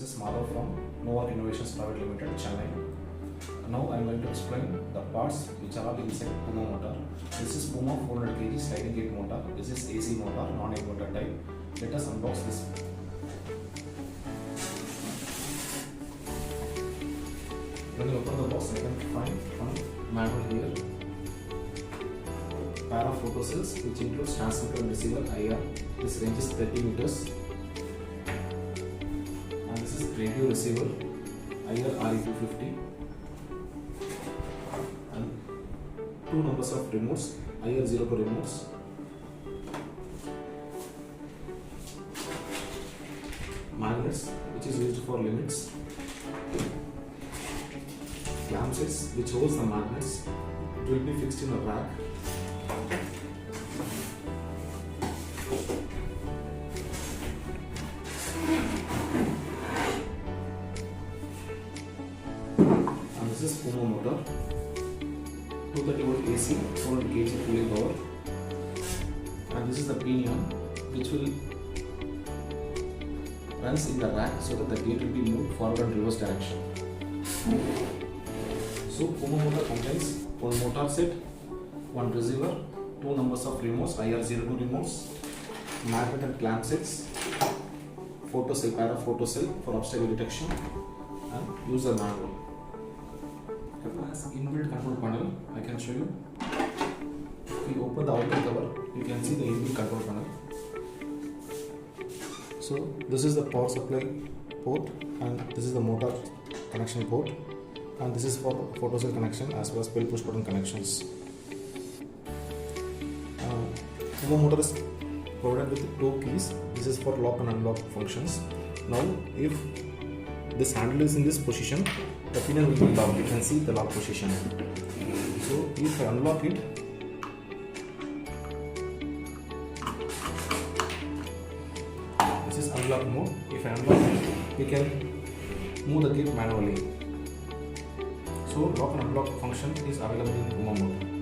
is Madhav from Novak Innovations Private Limited, Chennai. Now I am going to explain the parts which are all inside Puma motor. This is Puma 400 kg sliding gate motor. This is AC motor, non-AC motor type. Let us unbox this. When you open the box, I can find one manual here. Pair of photo cells which includes transmitter and receiver IR. This range is 30 meters. And this is radio receiver IR RE250. And two numbers of remotes, IR02 remotes. Magnets which is used for limits. Clamps which holds the magnets. It will be fixed in a rack. And this is Puma motor, 230 volt AC, 400 kg cooling power. And this is the pinion which will runs in the rack so that the gate will be moved forward and reverse direction. So Puma motor contains one motor set, one receiver, two numbers of remotes, IR02 remotes, magnet and clamp sets, photo cell, pair of photo cell for obstacle detection, and user manual. It has inbuilt control panel. I can show you. If you open the outer cover, you can see the inbuilt control panel. So this is the power supply port, and this is the motor connection port, and this is for photo cell connection as well as pull push button connections. Puma motor is provided with two keys. This is for lock and unlock functions. Now if this handle is in this position, the pinion will be locked. You can see the lock position. So if I unlock it, this is unlock mode. If I unlock it, we can move the gate manually. So lock and unlock function is available in Puma mode.